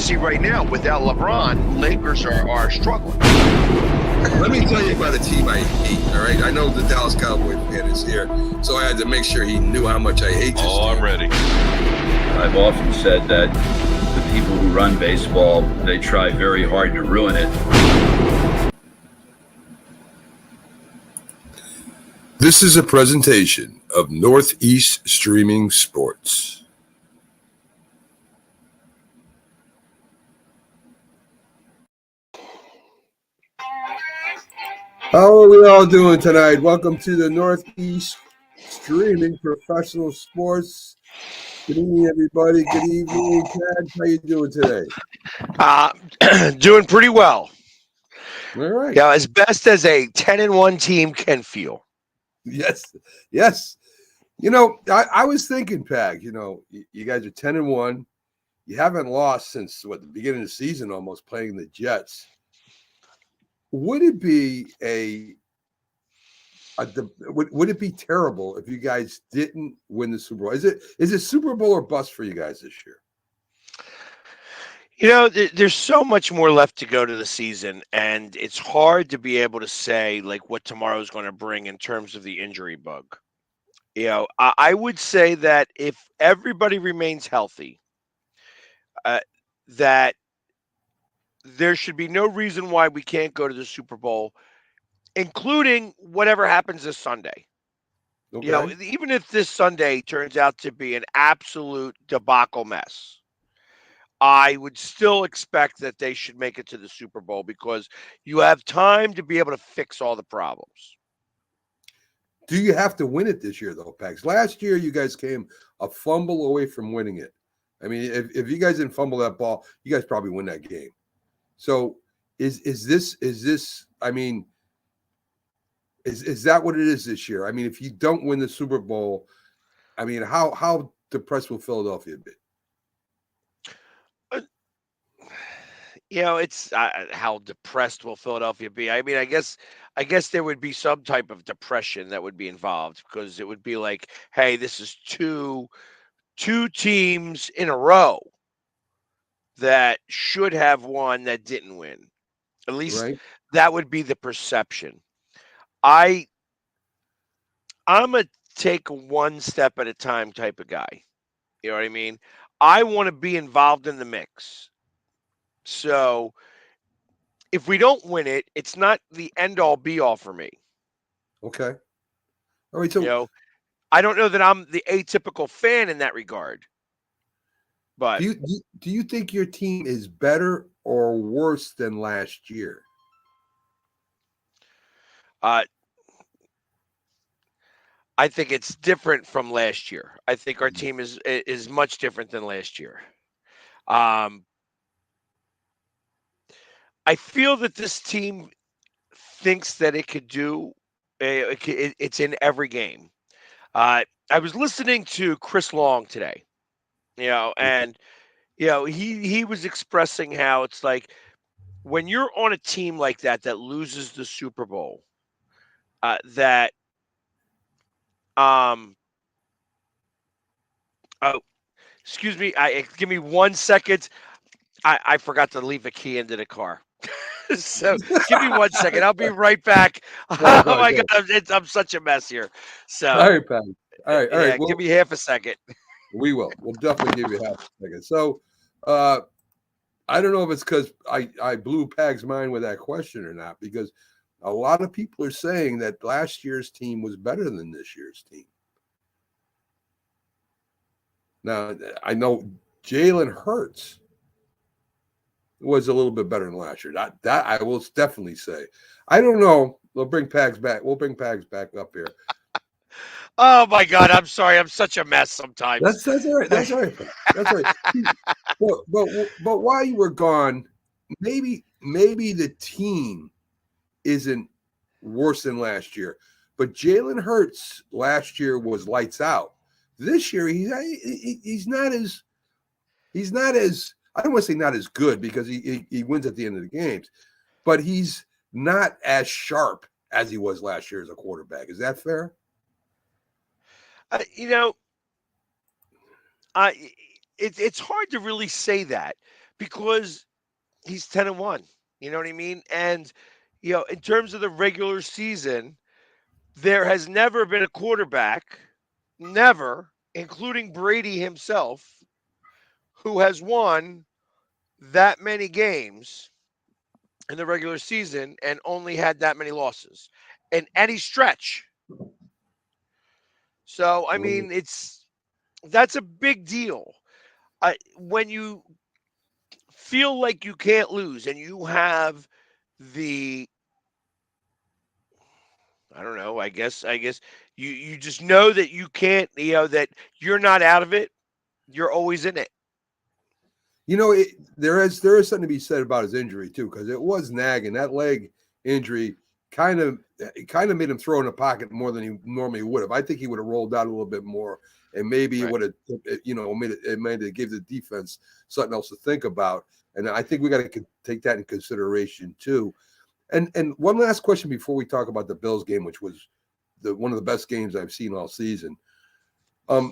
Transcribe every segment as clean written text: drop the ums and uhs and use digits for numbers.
see right now, without LeBron, Lakers are struggling. Let me tell you about a team I hate, all right? I know the Dallas Cowboy fan is here, so I had to make sure he knew how much I hate this team. I'm ready. I've often said that the people who run baseball, they try very hard to ruin it. This is a presentation of Northeast Streaming Sports. How are we all doing tonight? Welcome to the Northeast Streaming Professional Sports. Good evening, everybody. Good evening, Chad. How you doing today? Doing pretty well. All right. Yeah, as best as a 10-1 team can feel. Yes. You know, I was thinking, Pag, you know, you guys are 10-1. You haven't lost since, the beginning of the season almost, playing the Jets. Would it be would it be terrible if you guys didn't win the Super Bowl? Is it Super Bowl or bust for you guys this year? You know, there's so much more left to go to the season, and it's hard to be able to say like what tomorrow's going to bring in terms of the injury bug. You know, I would say that if everybody remains healthy, that there should be no reason why we can't go to the Super Bowl, including whatever happens this Sunday. Okay. You know, even if this Sunday turns out to be an absolute debacle mess, I would still expect that they should make it to the Super Bowl because you have time to be able to fix all the problems. Do you have to win it this year, though, Pags? Last year, you guys came a fumble away from winning it. I mean, if you guys didn't fumble that ball, you guys probably win that game. So is this? I mean, is that what it is this year? I mean, if you don't win the Super Bowl, I mean, how depressed will Philadelphia be? You know, it's how depressed will Philadelphia be? I mean, I guess there would be some type of depression that would be involved because it would be like, hey, this is two teams in a row that should have won that didn't win. At least that would be the perception. I'm a take one step at a time type of guy. You know what I mean? I want to be involved in the mix. So if we don't win it, it's not the end all be all for me. Okay. All right. So, you know, I don't know that I'm the atypical fan in that regard. But do you think your team is better or worse than last year? I think it's different from last year. I think our team is much different than last year. I feel that this team thinks that it could do. It's in every game. I was listening to Chris Long today, you know, and you know he was expressing how it's like when you're on a team like that loses the Super Bowl, oh, excuse me, give me 1 second. I forgot to leave a key into the car. So give me 1 second. I'll be right back. Oh my God, I'm such a mess here. So all right, Pat. All right. Yeah, give me half a second. We will. We'll definitely give you half a second. So I don't know if it's because I blew Pag's mind with that question or not, because a lot of people are saying that last year's team was better than this year's team. Now, I know Jalen Hurts was a little bit better than last year. That I will definitely say. I don't know. We'll bring Pags back. We'll bring Pags back up here. Oh my God, I'm sorry. I'm such a mess sometimes. That's all right. That's all right. That's all right. But while you were gone, maybe the team isn't worse than last year. But Jalen Hurts last year was lights out. This year he's not as I don't want to say not as good because he wins at the end of the games, but he's not as sharp as he was last year as a quarterback. Is that fair? You know, it's hard to really say that because he's 10-1. You know what I mean? And in terms of the regular season, there has never been a quarterback, never, including Brady himself, who has won that many games in the regular season and only had that many losses in any stretch. So, I mean, that's a big deal. When you feel like you can't lose and you have the I don't know, I guess you just know that you can't, that you're not out of it. You're always in it. There is something to be said about his injury too, because it was nagging. That leg injury kind of made him throw in the pocket more than he normally would have. I think he would have rolled out a little bit more, and maybe it Right. would have, made it give the defense something else to think about. And I think we got to take that in consideration too. And one last question before we talk about the Bills game, which was one of the best games I've seen all season. A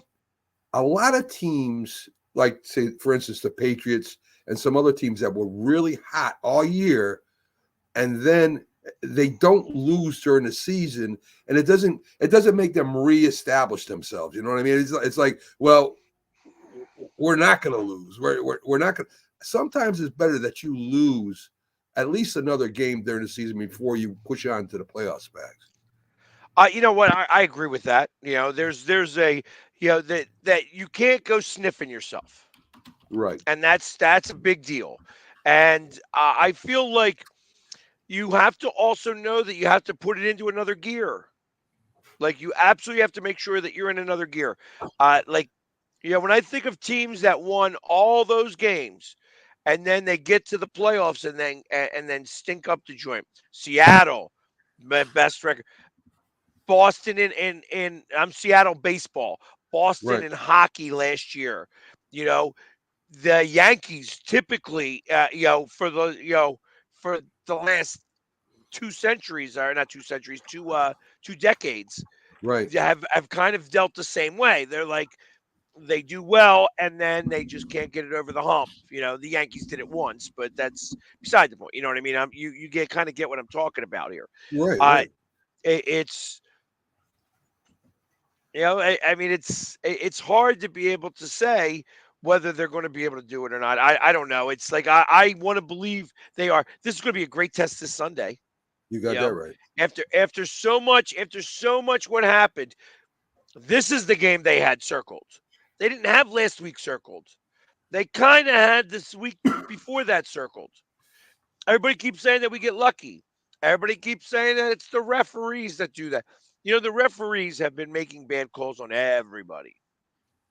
lot of teams, like say for instance the Patriots and some other teams that were really hot all year, and then they don't lose during the season, and it doesn't make them reestablish themselves. You know what I mean? It's like, well, we're not going to lose. We're not going. Sometimes it's better that you lose at least another game during the season before you push on to the playoffs, Bags. You know what? I agree with that. There's a that you can't go sniffing yourself, Right. and that's a big deal. And I feel like you have to also know that you have to put it into another gear. Like you absolutely have to make sure that you're in another gear. Like when I think of teams that won all those games, and then they get to the playoffs and then stink up the joint. Seattle, best record. Boston in I'm Seattle baseball. Boston Right. in hockey last year. You know, the Yankees typically, for the last 2 centuries, or not 2 centuries, two decades, Right. have kind of dealt the same way. They're like they do well, and then they just can't get it over the hump. The Yankees did it once, but that's beside the point. You know what I mean? You get what I'm talking about here. Right. Uh, Right. it's I mean, it's hard to be able to say whether they're going to be able to do it or not. I don't know. It's like I want to believe they are. This is going to be a great test this Sunday. You You got that know, right. after so much what happened, this is the game they had circled. They didn't have last week circled. They kind of had this week before that circled. Everybody keeps saying that we get lucky. Everybody keeps saying that it's the referees that do that. The referees have been making bad calls on everybody.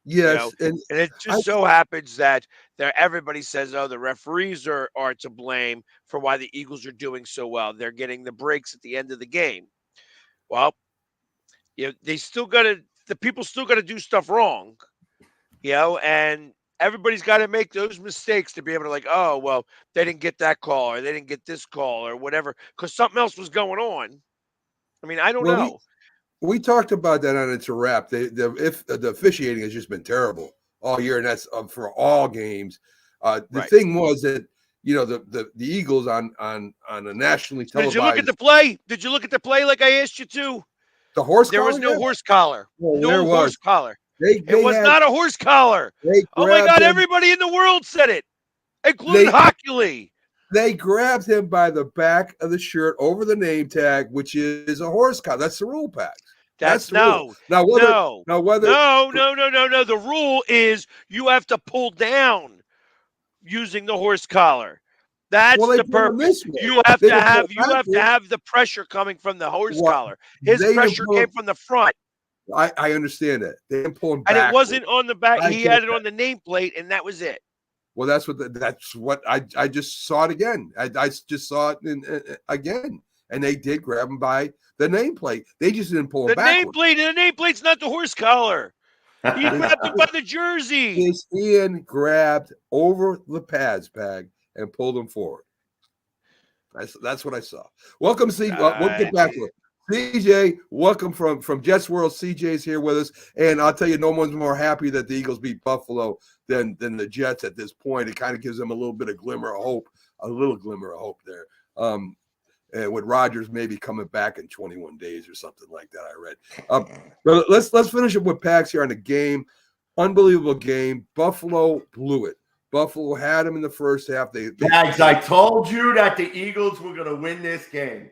You know, Yes, and and it I just so happens that everybody says, "Oh, the referees are to blame for why the Eagles are doing so well. They're getting the breaks at the end of the game." Well, they still got to the people still got to do stuff wrong, and everybody's got to make those mistakes to be able to oh, well, they didn't get that call or they didn't get this call or whatever because something else was going on. I mean, I don't well know. we talked about that on It's a Wrap. The officiating has just been terrible all year, and that's for all games. The Right. thing was that the Eagles on a nationally So did you look at televised the play? Did you look at the play like I asked you to? the horse There was collar. no Yeah, horse collar. well, there No was horse collar. they It they was had not a horse collar. they Oh my grabbed God, him everybody in the world said it, including they Hockley. they grabbed him by the back of the shirt over the name tag, which is a horse collar. That's the rule, Pax. That's That's the rule. no, Now whether no, now whether no, no, no, no, no. The rule is you have to pull down using the horse collar. well, That's they the put him purpose. this way. You have They to didn't pull have him you have to backwards. have the pressure coming from the horse What collar. His they didn't pressure pull came him. from the front, I understand that they didn't pull him and it backwards. wasn't on the back. I He get had it that. on the nameplate, and that was it. Well, that's what I just saw it again. I just saw it again, and they did grab him by the nameplate. They just didn't pull him The backwards. nameplate's not the horse collar. He grabbed him by the jersey. This Ian grabbed over the pads bag and pulled him forward. That's what I saw. Welcome, Steve. We'll get back to it. CJ, welcome from Jets World. CJ's here with us, and I'll tell you, no one's more happy that the Eagles beat Buffalo than the Jets at this point. It kind of gives them a little bit of glimmer of hope, there. And with Rodgers maybe coming back in 21 days or something like that, I read. But let's finish up with Pax here on the game. Unbelievable game. Buffalo blew it. Buffalo had them in the first half. Pags, I told you that the Eagles were going to win this game.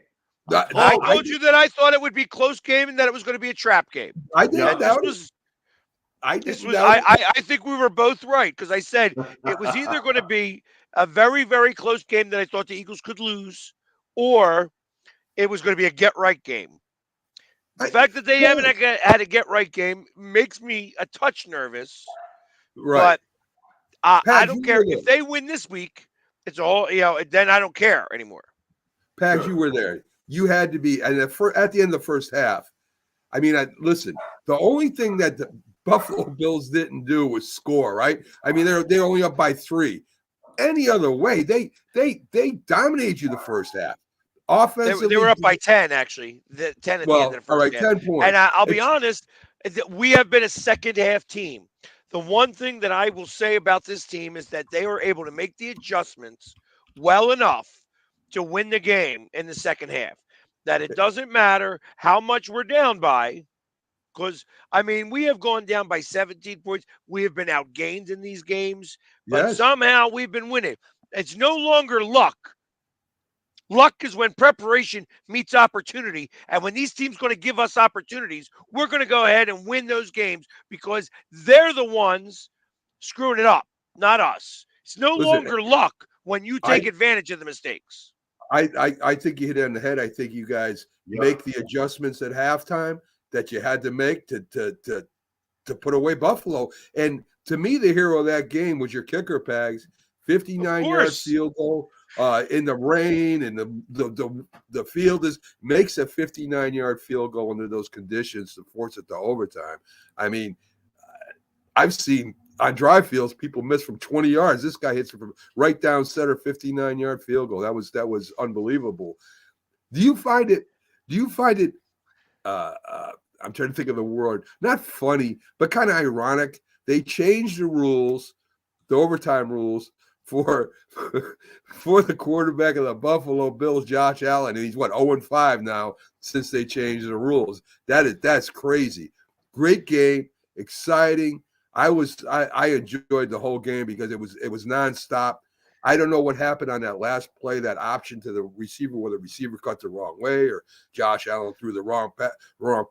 I told you that I thought it would be a close game and that it was going to be a trap game. I didn't doubt it. I think we were both right because I said it was either going to be a very, very close game that I thought the Eagles could lose, or it was going to be a get-right game. The fact that they haven't had a get-right game makes me a touch nervous. Right. But I don't care. If they win this week, it's all, then I don't care anymore. Pags, you were there. You had to be, and at the end of the first half, I mean, listen, the only thing that the Buffalo Bills didn't do was score, right? I mean, they're only up by 3. Any other way, they dominated you the first half. Offensively, they were up by 10, actually. 10 at the end of the first half. All right, 10 points. And I'll be honest, we have been a second-half team. The one thing that I will say about this team is that they were able to make the adjustments well enough to win the game in the second half. That it doesn't matter how much we're down by, because, I mean, we have gone down by 17 points. We have been outgained in these games, but somehow we've been winning. It's no longer luck. Luck is when preparation meets opportunity, and when these teams going to give us opportunities, we're going to go ahead and win those games because they're the ones screwing it up, not us. It's no longer luck when you take advantage of the mistakes. I think you hit it on the head. I think you guys make the adjustments at halftime that you had to make to put away Buffalo. And to me, the hero of that game was your kicker, Pags. 59-yard field goal in the rain, and the field makes a 59-yard field goal under those conditions to force it to overtime. I mean, I've seen on drive fields people miss from 20 yards. This guy hits it from right down center, 59-yard field goal. That was unbelievable. Do you find it I'm trying to think of the word, not funny, but kind of ironic? They changed the rules, the overtime rules, for the quarterback of the Buffalo Bills, Josh Allen, and he's 0-5 now since they changed the rules. That's crazy. Great game, exciting. I enjoyed the whole game because it was nonstop. I don't know what happened on that last play, that option to the receiver, where the receiver cut the wrong way or Josh Allen threw the wrong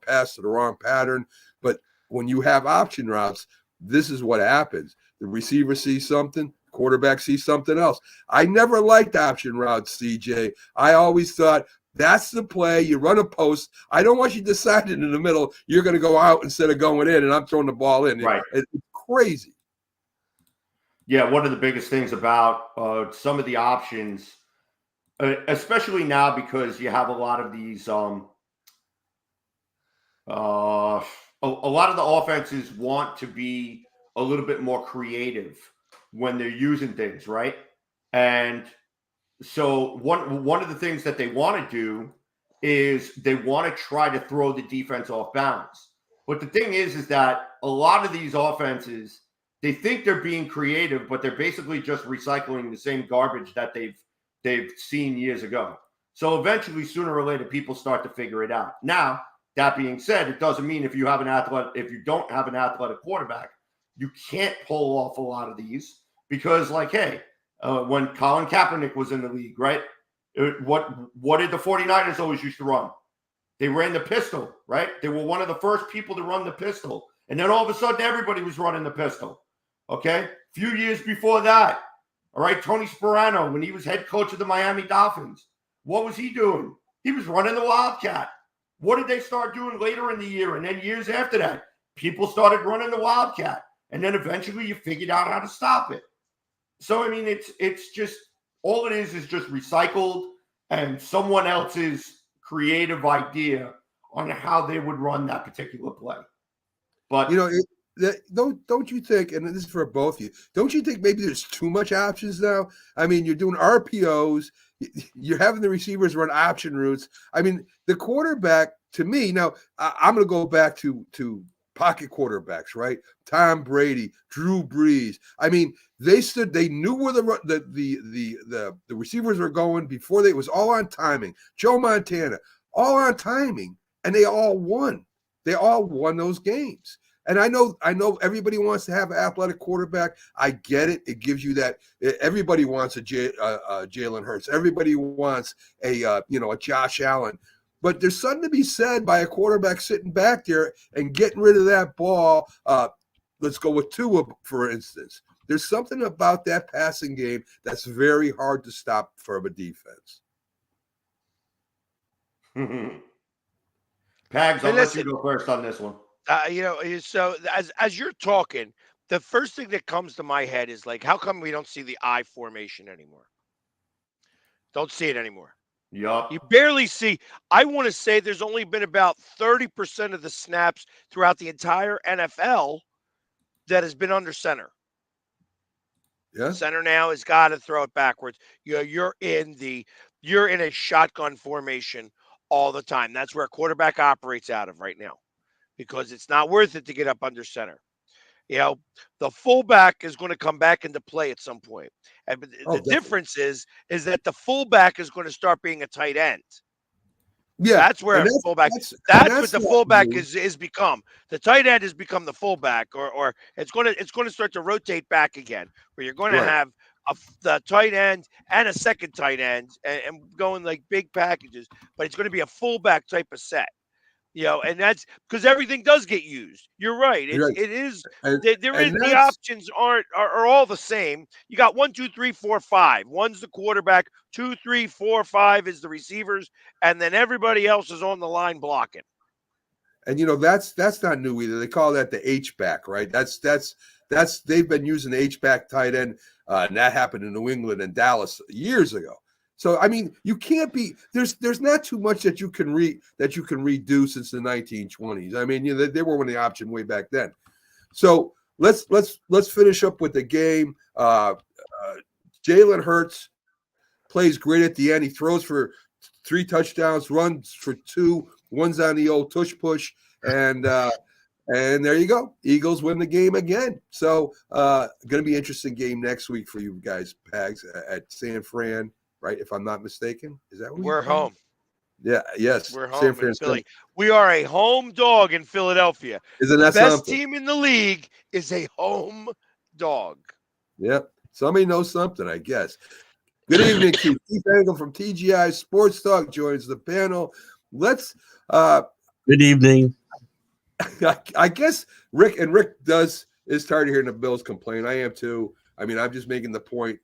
pass to the wrong pattern. But when you have option routes, this is what happens. The receiver sees something, quarterback sees something else. I never liked option routes, CJ. I always thought that's the play. You run a post. I don't want you deciding in the middle you're going to go out instead of going in, and I'm throwing the ball in. Right. It's crazy. Yeah, one of the biggest things about some of the options, especially now because you have a lot of these, a lot of the offenses want to be a little bit more creative when they're using things, right? And so one of the things that they want to do is they want to try to throw the defense off balance. But the thing is that a lot of these offenses, they think they're being creative, but they're basically just recycling the same garbage that they've seen years ago. So eventually, sooner or later, people start to figure it out. Now, that being said, it doesn't mean if you don't have an athletic quarterback, you can't pull off a lot of these because, when Colin Kaepernick was in the league, right? What did the 49ers always used to run? They ran the pistol, right? They were one of the first people to run the pistol. And then all of a sudden, everybody was running the pistol. Okay? A few years before that, all right, Tony Sparano, when he was head coach of the Miami Dolphins, what was he doing? He was running the Wildcat. What did they start doing later in the year? And then years after that, people started running the Wildcat. And then eventually you figured out how to stop it. So, I mean, it's just, all it is just recycled and someone else's creative idea on how they would run that particular play. But don't you think, and this is for both of you, don't you think maybe there's too much options now? I mean, you're doing RPOs, you're having the receivers run option routes. I mean, the quarterback, to me, now I'm going to go back to pocket quarterbacks, right? Tom Brady, Drew Brees. I mean, they knew where the receivers were going before it was all on timing. Joe Montana, all on timing, and they all won. They all won those games. And I know everybody wants to have an athletic quarterback. I get it. It gives you that. Everybody wants a Jalen Hurts. Everybody wants a Josh Allen. But there's something to be said by a quarterback sitting back there and getting rid of that ball. Let's go with Tua, for instance. There's something about that passing game that's very hard to stop from a defense. Pags, I'll let you go first on this one. So as you're talking, the first thing that comes to my head is like, how come we don't see the I formation anymore? Don't see it anymore. Yup. You barely see. I want to say there's only been about 30% of the snaps throughout the entire NFL that has been under center. Yeah. Center now has got to throw it backwards. You're in a shotgun formation all the time. That's where a quarterback operates out of right now, because it's not worth it to get up under center. The fullback is going to come back into play at some point. And the difference is that the fullback is going to start being a tight end. Yeah, that's where fullback. That's what the fullback is become. The tight end has become the fullback, or it's going to start to rotate back again, where you're going to have the tight end and a second tight end, and going like big packages. But it's going to be a fullback type of set. And that's because everything does get used. You're right. It is. The options are all the same. You got 1, 2, 3, 4, 5. One's the quarterback. 2, 3, 4, 5 is the receivers, and then everybody else is on the line blocking. And that's not new either. They call that the H back, right? That's they've been using the H back tight end, and that happened in New England and Dallas years ago. So I mean, you can't be there's not too much that you can redo since the 1920s. I mean, they were winning the option way back then. So let's finish up with the game. Jalen Hurts plays great at the end. He throws for 3 touchdowns, runs for 2. One's on the old tush push, and there you go. Eagles win the game again. So going to be an interesting game next week for you guys, Pags, at San Fran. Right, if I'm not mistaken, is that what we're home? Yeah, yes, we're home in Philly. We are a home dog in Philadelphia. Isn't that the best something? Team in the league is a home dog. Yep, somebody knows something, I guess. Good evening, Keith. Keith Engel from TGI Sports Talk joins the panel. Let's. Good evening. I guess Rick is tired of hearing the Bills complain. I am too. I mean, I'm just making the point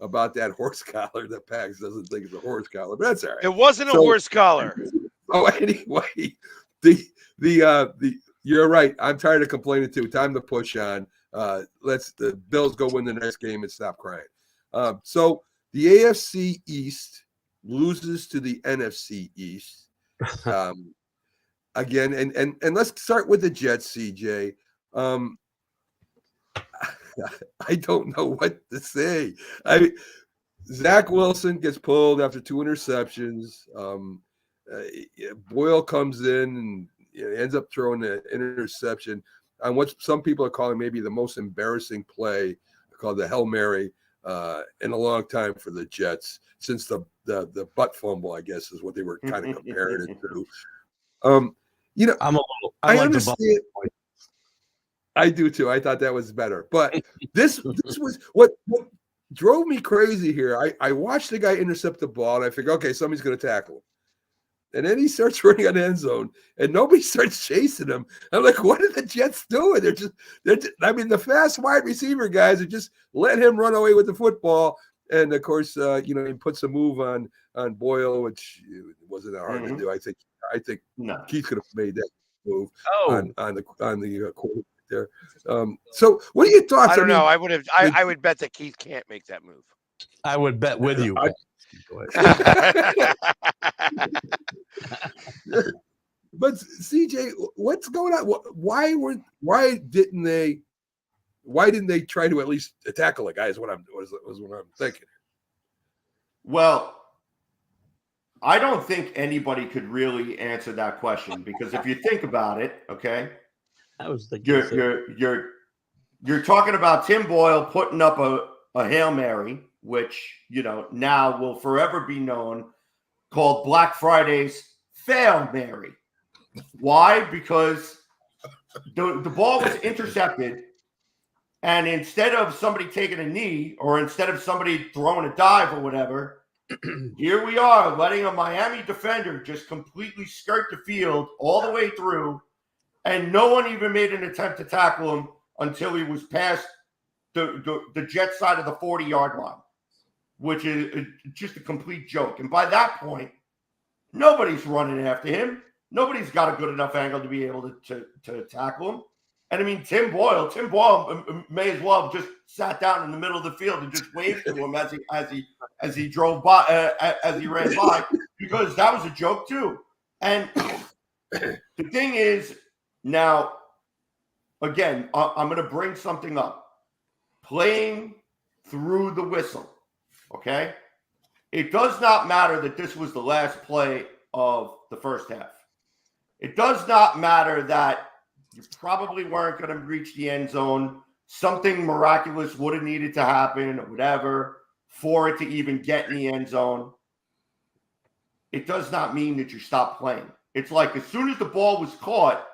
about that horse collar that Pags doesn't think it's a horse collar, but that's all right. It wasn't a horse collar. Oh, anyway, you're right. I'm tired of complaining too. Time to push on. Let's the Bills go win the next game and stop crying. So the AFC East loses to the NFC East again, and let's start with the Jets, CJ. I don't know what to say. Zach Wilson gets pulled after 2 interceptions. Boyle comes in and ends up throwing an interception on what some people are calling maybe the most embarrassing play, called the Hail Mary, in a long time for the Jets, since the butt fumble, I guess, is what they were kind of comparing it to. I understand. I do too. I thought that was better, but this was what drove me crazy here. I watched the guy intercept the ball, and I figured, okay, somebody's going to tackle him. And then he starts running on the end zone, and nobody starts chasing him. I'm like, what are the Jets doing? The fast wide receiver guys are just letting him run away with the football. And of course, he puts a move on Boyle, which wasn't that hard to do. I think Keith could have made that move on the quarterback there. So what are your thoughts? I don't know. I would bet that Keith can't make that move. I would bet with you. But CJ, what's going on? Why didn't they try to at least tackle a guy? Is what I'm thinking. Well, I don't think anybody could really answer that question because if you think about it, okay, I was thinking you're talking about Tim Boyle putting up a Hail Mary, which now will forever be known, called Black Friday's Fail Mary. Why? Because the ball was intercepted, and instead of somebody taking a knee or instead of somebody throwing a dive or whatever, here we are letting a Miami defender just completely skirt the field all the way through, and no one even made an attempt to tackle him until he was past the Jet side of the 40-yard line, which is just a complete joke. And by that point, nobody's running after him. Nobody's got a good enough angle to be able to tackle him. And I mean, Tim Boyle may as well have just sat down in the middle of the field and just waved to him as he drove by, as he ran by, because that was a joke too. And the thing is, now, again, I'm going to bring something up. Playing through the whistle, okay? It does not matter that this was the last play of the first half. It does not matter that you probably weren't going to reach the end zone. Something miraculous would have needed to happen or whatever for it to even get in the end zone. It does not mean that you stop playing. It's like as soon as the ball was caught,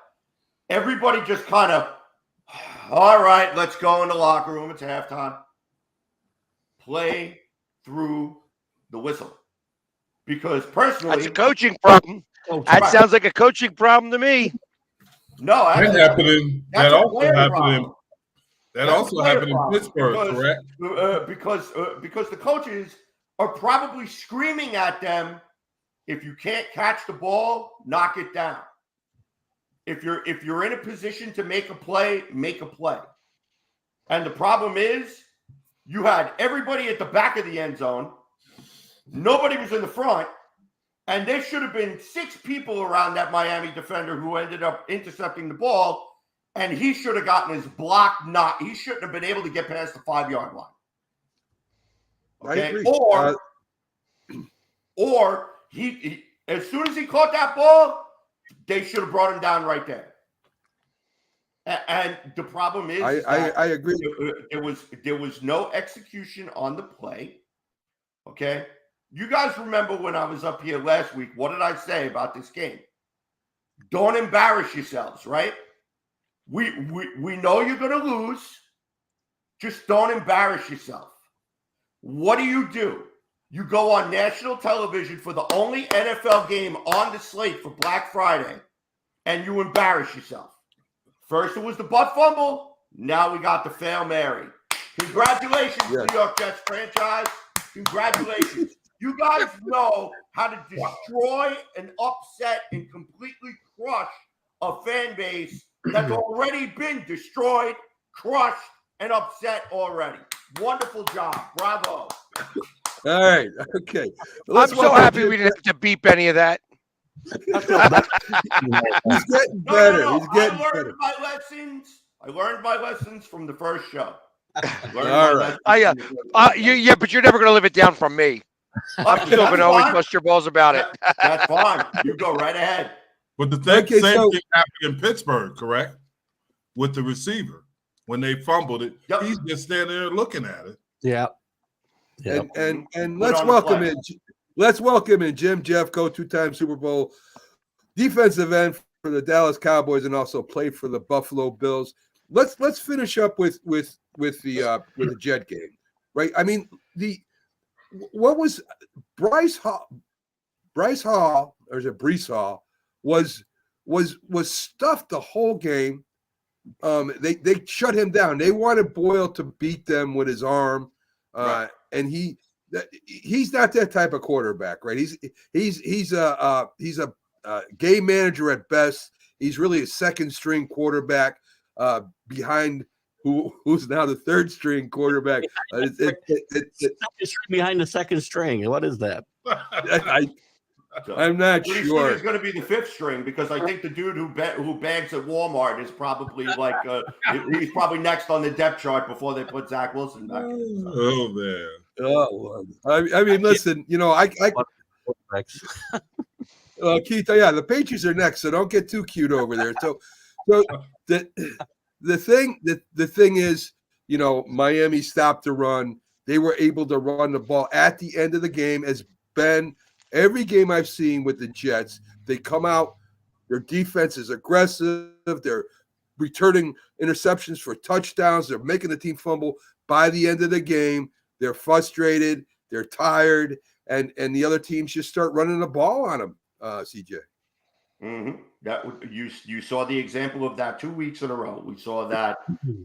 everybody just kind of, all right, let's go in the locker room. It's halftime. Play through the whistle. Because personally, that's a coaching problem. That sounds like a coaching problem to me. No, that happened. That also happened in Pittsburgh, correct? Because the coaches are probably screaming at them, if you can't catch the ball, knock it down. If you're in a position to make a play, make a play. And the problem is, you had everybody at the back of the end zone. Nobody was in the front. And there should have been 6 people around that Miami defender who ended up intercepting the ball. And he should have gotten his block knocked. He shouldn't have been able to get past the 5-yard line. Okay? I agree. Or he as soon as he caught that ball, they should have brought him down right there. And the problem is, I agree. There was no execution on the play. Okay, you guys remember when I was up here last week? What did I say about this game? Don't embarrass yourselves, right? We know you're going to lose. Just don't embarrass yourself. What do? You go on national television for the only NFL game on the slate for Black Friday, and you embarrass yourself. First it was the butt fumble. Now we got the Fail Mary. Congratulations, New York Jets franchise. Congratulations. You guys know how to destroy and upset and completely crush a fan base that's already been destroyed, crushed, and upset already. Wonderful job. Bravo. All right. Okay. I'm so happy we didn't have to beep any of that. He's getting better. No. He's getting I better. learned my lessons from the first show. All right. Yeah, but you're never going to live it down from me. I'm still going to always bust your balls about it. That's fine. You go right ahead. But the same thing happened in Pittsburgh, correct? With the receiver. When they fumbled it, he's just standing there looking at it. Yeah. And let's welcome in. Let's welcome in Jim Jeffco, 2-time Super Bowl defensive end for the Dallas Cowboys and also played for the Buffalo Bills. Let's finish up with the Jet game, right? I mean, what was Bryce Hall, or is it Breece Hall, was stuffed the whole game. They shut him down. They wanted Boyle to beat them with his arm, and he's not that type of quarterback, right? He's a game manager at best. He's really a second string quarterback behind who's now the third string quarterback. Behind the second string. What is that? I'm not sure. He's going to be the 5th string because I think the dude who bags at Walmart is probably like he's probably next on the depth chart before they put Zach Wilson back in. Oh man! Oh, I mean, listen. I quarterbacks. Keith, yeah, the Patriots are next, so don't get too cute over there. So the thing is, Miami stopped the run. They were able to run the ball at the end of the game. As Ben, every game I've seen with the Jets, they come out, their defense is aggressive. They're returning interceptions for touchdowns. They're making the team fumble. By the end of the game, they're frustrated. They're tired, and the other teams just start running the ball on them. CJ. Mm-hmm. You saw the example of that 2 weeks in a row. We saw that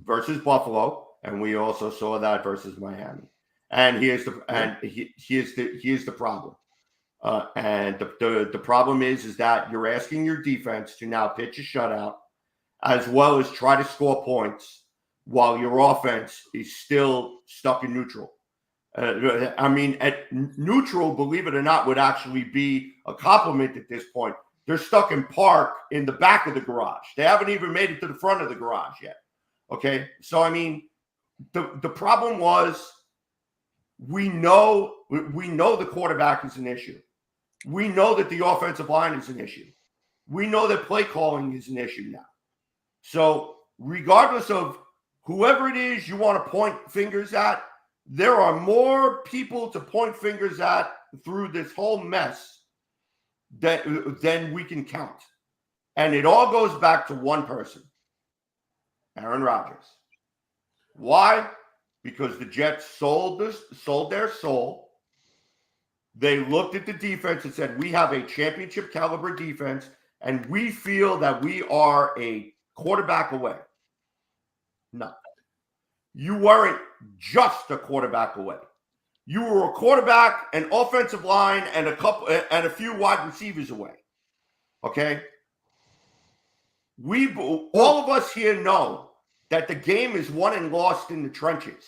versus Buffalo, and we also saw that versus Miami. And here's the problem. And the problem is that you're asking your defense to now pitch a shutout, as well as try to score points while your offense is still stuck in neutral. At neutral, believe it or not, would actually be a compliment at this point. They're stuck in park in the back of the garage. They haven't even made it to the front of the garage yet. Okay. So, the problem was we know the quarterback is an issue. We know that the offensive line is an issue. We know that play calling is an issue now. So regardless of whoever it is you want to point fingers at, there are more people to point fingers at through this whole mess than we can count. And it all goes back to one person, Aaron Rodgers. Why? Because the Jets sold their soul. They looked at the defense and said, we have a championship caliber defense, and we feel that we are a quarterback away. No. You weren't just a quarterback away. You were a quarterback, an offensive line, and a few wide receivers away. Okay? All of us here know that the game is won and lost in the trenches.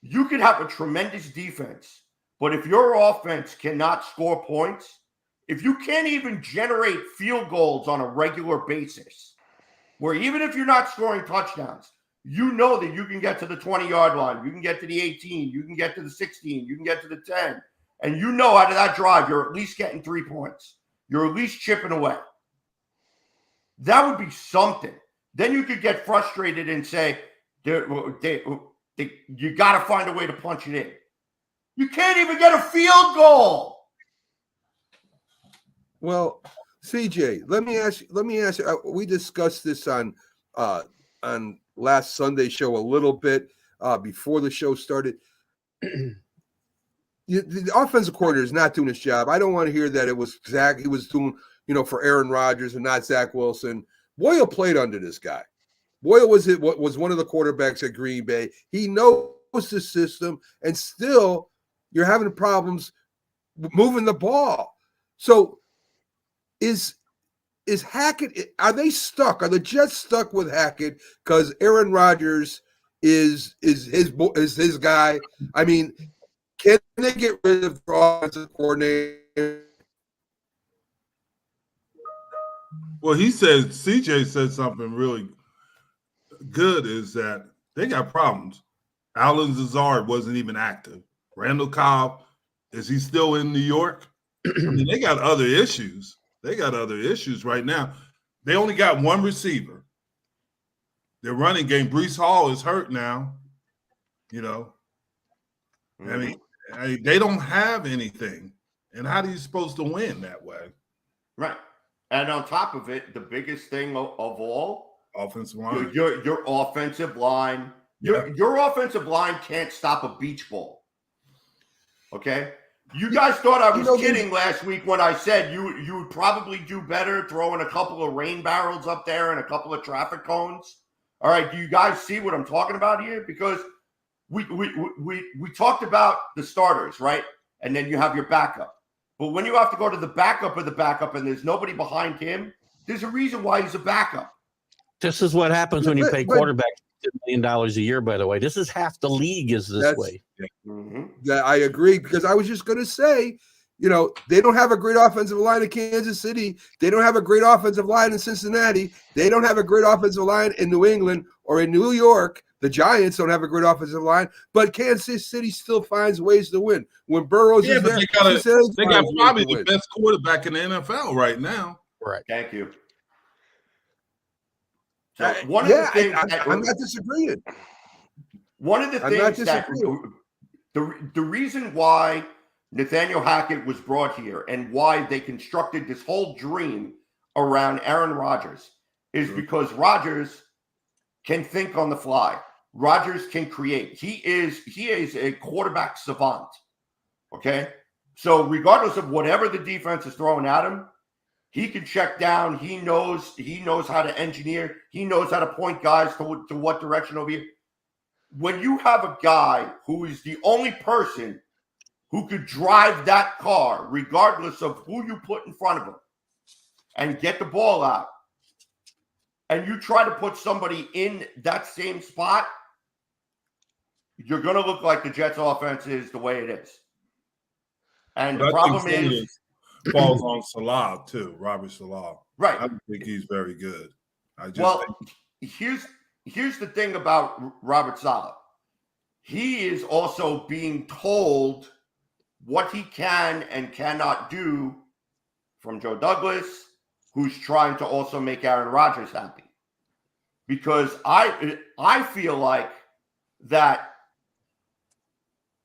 You could have a tremendous defense, but if your offense cannot score points, if you can't even generate field goals on a regular basis, where even if you're not scoring touchdowns, you know that you can get to the 20-yard line, you can get to the 18, you can get to the 16, you can get to the 10, and you know out of that drive, you're at least getting 3 points. You're at least chipping away. That would be something. Then you could get frustrated and say, you got to find a way to punch it in. You can't even get a field goal. Well, CJ, let me ask you. We discussed this on last Sunday show a little bit before the show started. The offensive coordinator is not doing his job. I don't want to hear that it was Zach. He was doing, for Aaron Rodgers and not Zach Wilson. Boyle played under this guy. Boyle was one of the quarterbacks at Green Bay. He knows the system, and still you're having problems moving the ball. So is Hackett? Are they stuck? Are the Jets stuck with Hackett because Aaron Rodgers is his guy? I mean, can they get rid of the offensive coordinator? Well, CJ said something really good, is that they got problems. Alan Lazard wasn't even active. Randall Cobb, is he still in New York? I mean, they got other issues. They got other issues right now. They only got one receiver. Their running game, Breece Hall, is hurt now. I mean, they don't have anything. And how are you supposed to win that way? Right. And on top of it, the biggest thing of all, offensive line. Your offensive line. Your offensive line can't stop a beach ball. Okay? You guys thought I was kidding last week when I said you would probably do better throwing a couple of rain barrels up there and a couple of traffic cones. All right, do you guys see what I'm talking about here? Because we talked about the starters, right? And then you have your backup. But when you have to go to the backup of the backup and there's nobody behind him, there's a reson why he's a backup. This is what happens when you pay quarterbacks $10 million a year, by the way. This is half the league is this way. Yeah, I agree, because I was just going to say, they don't have a great offensive line in Kansas City. They don't have a great offensive line in Cincinnati. They don't have a great offensive line in New England or in New York, the Giants don't have a great offensive line, but Kansas City still finds ways to win. When Burrows is there, they got probably the best quarterback in the NFL right now. Right. Thank you. So one of the things I'm not disagreeing. One of the things that the reason why Nathaniel Hackett was brought here and why they constructed this whole dream around Aaron Rodgers is because Rodgers can think on the fly. Rodgers can create. He is a quarterback savant. Okay? So regardless of whatever the defense is throwing at him, he can check down. He knows how to engineer. He knows how to point guys to what direction over here. When you have a guy who is the only person who could drive that car, regardless of who you put in front of him, and get the ball out, and you try to put somebody in that same spot, you're going to look like the Jets' offense is the way it is. And the problem is, falls on Salah too, Robert Salah. Right. I think he's very good. Here's the thing about Robert Saleh. He is also being told what he can and cannot do from Joe Douglas, who's trying to also make Aaron Rodgers happy. Because I feel like that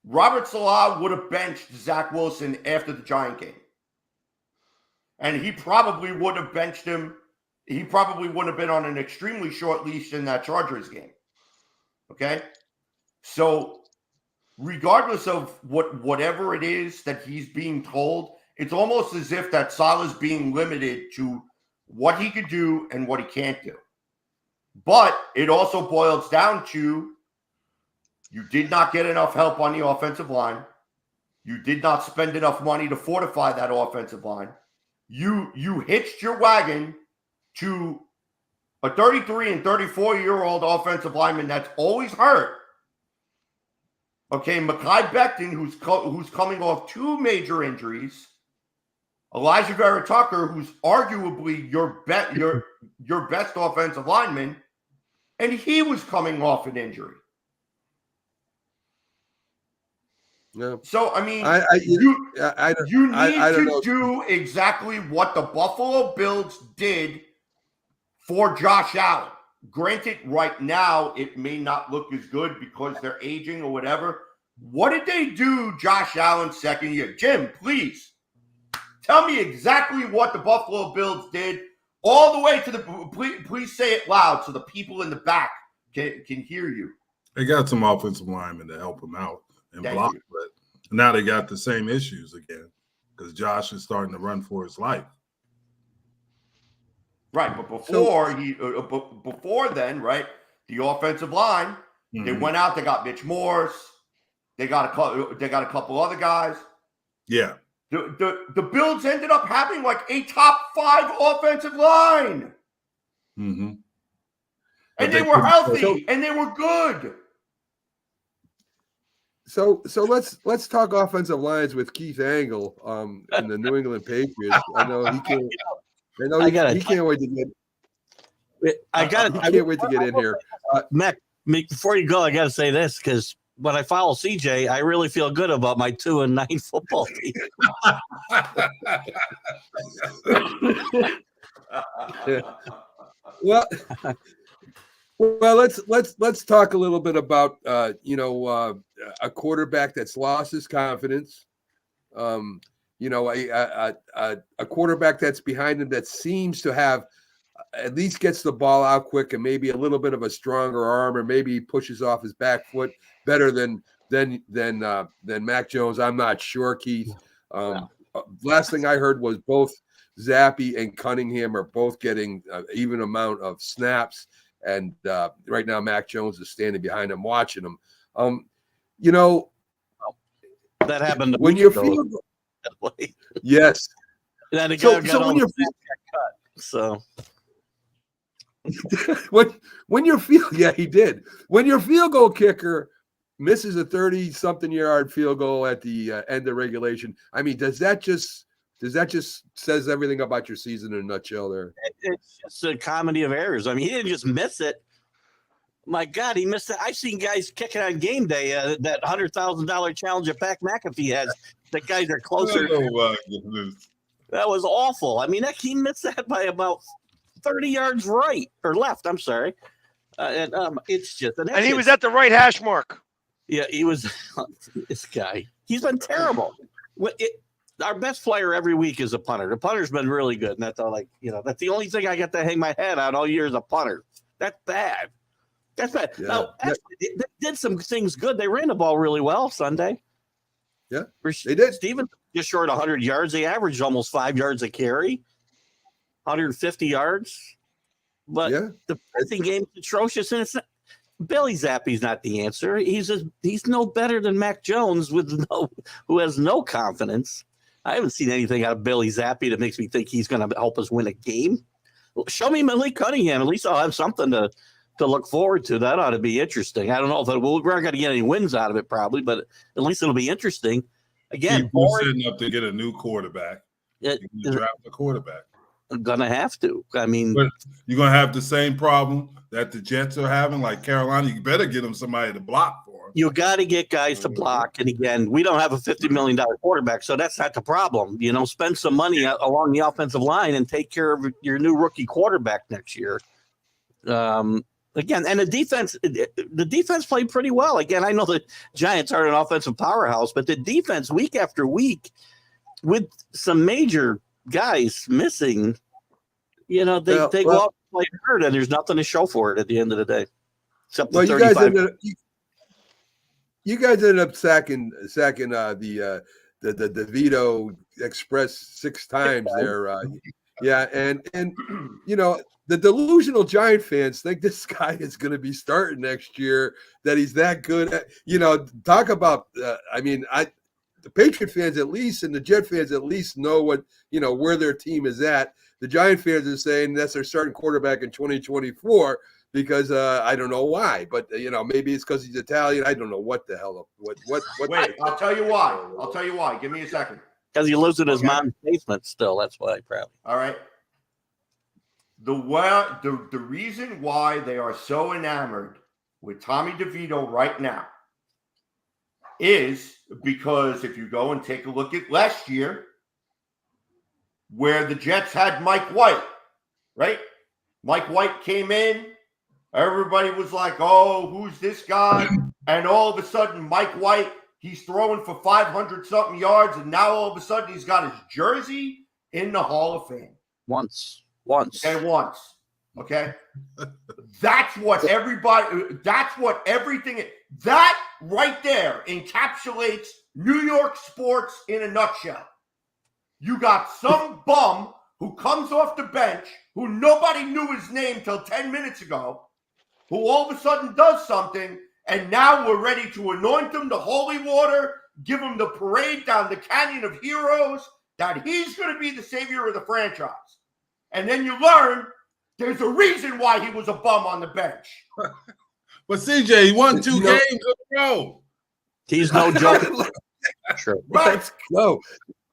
Robert Saleh would have benched Zach Wilson after the Giant game. And he probably would have benched him. He probably wouldn't have been on an extremely short leash in that Chargers game. Okay? So regardless of whatever it is that he's being told, it's almost as if that Saleh's being limited to what he could do and what he can't do. But it also boils down to you did not get enough help on the offensive line. You did not spend enough money to fortify that offensive line. You hitched your wagon to a 33 and 34-year-old offensive lineman that's always hurt. Okay, Mekhi Becton, who's coming off 2 major injuries. Elijah Vera Tucker, who's arguably your best offensive lineman, and he was coming off an injury. Yeah. So I mean, you need to do exactly what the Buffalo Bills did for Josh Allen. Granted, right now it may not look as good because they're aging or whatever. What did they do, Josh Allen's second year? Jim, please tell me exactly what the Buffalo Bills did, all the way to the. Please say it loud so the people in the back can hear you. They got some offensive linemen to help them out and block, but now they got the same issues again because Josh is starting to run for his life. Right, but before then, right, the offensive line, they went out, they got Mitch Morse, they got a couple other guys. Yeah. The Bills ended up having like a top 5 offensive line. Mm-hmm. And they were healthy and they were good. So let's talk offensive lines with Keith Angle in the New England Patriots. I know he can't. He can't wait to get. I can't wait to get in here. Mac, before you go, I got to say this because when I follow CJ, I really feel good about my 2-9 football team. Well, let's talk a little bit about a quarterback that's lost his confidence. A quarterback that's behind him that seems to have at least gets the ball out quick and maybe a little bit of a stronger arm, or maybe he pushes off his back foot better than Mac Jones. I'm not sure, Keith. Last thing I heard was both Zappy and Cunningham are both getting an even amount of snaps. And right now, Mac Jones is standing behind him, watching him. That happened when you feel. Yes. Then when you feel, when your he did. When your field goal kicker misses a 30-something yard field goal at the end of regulation, I mean, does that just says everything about your season in a nutshell there? It's just a comedy of errors. I mean, he didn't just miss it. My God, he missed that. I've seen guys kicking on game day. That $100,000 challenge that Pat McAfee has. The guys are closer. Oh, my goodness. That was awful. I mean, he missed that by about 30 yards right or left. I'm sorry. It's just. And he was at the right hash mark. Yeah, he was. This guy. He's been terrible. Our best player every week is a punter. The punter's been really good. And that's all that's the only thing I got to hang my head on all year is a punter. That's bad. That's bad. Yeah. Now, actually, they did some things good. They ran the ball really well Sunday. Yeah, they did. Steven just short 100 yards. They averaged almost 5 yards a carry, 150 yards. But the passing game is atrocious. And it's not, Billy Zappe's not the answer. He's no better than Mac Jones who has no confidence. I haven't seen anything out of Billy Zappe that makes me think he's going to help us win a game. Show me Malik Cunningham. At least I'll have something to look forward to. That ought to be interesting. I don't know if we're not going to get any wins out of it probably, but at least it'll be interesting. Again, we're setting up to get a new quarterback. You can draft a quarterback. I'm going to have to. I mean, but you're going to have the same problem that the Jets are having, like Carolina. You better get them somebody to block for them. You got to get guys to block. And again, we don't have a $50 million quarterback, so that's not the problem. Spend some money along the offensive line and take care of your new rookie quarterback next year. Again, and the defense played pretty well. Again, I know the Giants are an offensive powerhouse, but the defense week after week with some major guys missing, they go out and play hurt, and there's nothing to show for it at the end of the day. Except the 35. You guys ended up sacking the Vito Express 6 times there. And the delusional Giant fans think this guy is going to be starting next year, that he's that good. Talk about, the Patriot fans at least and the Jet fans at least know what, where their team is at. The Giant fans are saying that's their starting quarterback in 2024 because I don't know why, but, maybe it's because he's Italian. I don't know what the hell. What? Wait, I'll tell you why. Give me a second. Because he lives in his mom's basement still. That's why, probably. All right. The reason why they are so enamored with Tommy DeVito right now is because if you go and take a look at last year, where the Jets had Mike White, right? Mike White came in, everybody was like, oh, who's this guy? And all of a sudden, Mike White, he's throwing for 500-something yards, and now all of a sudden he's got his jersey in the Hall of Fame. Once. Okay. That's what everything, that right there encapsulates New York sports in a nutshell. You got some bum who comes off the bench, who nobody knew his name till 10 minutes ago, who all of a sudden does something, and now we're ready to anoint him the holy water, give him the parade down the Canyon of Heroes, that he's going to be the savior of the franchise. And then you learn there's a reason why he was a bum on the bench. But CJ, he won 2 games in a row. He's no joke. Sure. Let's go.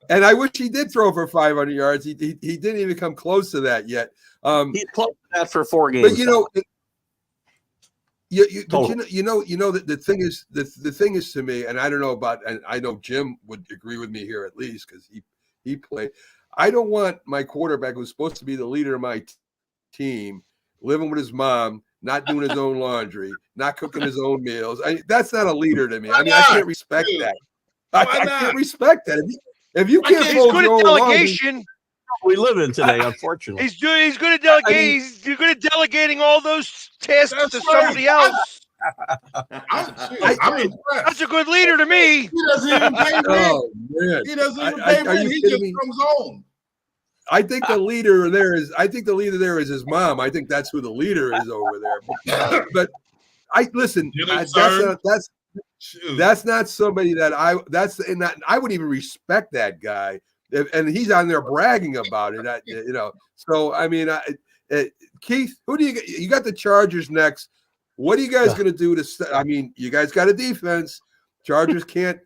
And I wish he did throw for 500 yards. He didn't even come close to that yet. He's close to that for 4 games. But the thing is to me, and I don't know about, and I know Jim would agree with me here at least because he played. I don't want my quarterback, who's supposed to be the leader of my team, living with his mom, not doing his own laundry, not cooking his own meals. That's not a leader to me. I can't respect that. I can't respect that. If you can't he's good at delegation. We live in today, unfortunately. He's good at delegating. He's good at delegating all those tasks to somebody else. I'm impressed. That's a good leader to me. He doesn't even pay rent. He doesn't even pay rent. He just comes home. I think the leader there is his mom. I think that's who the leader is over there. But I listen. That's not somebody that I wouldn't even respect that guy. And he's on there bragging about it. So I mean, Keith, who do you got the Chargers next? What are you guys going to do to? You guys got a defense. Chargers can't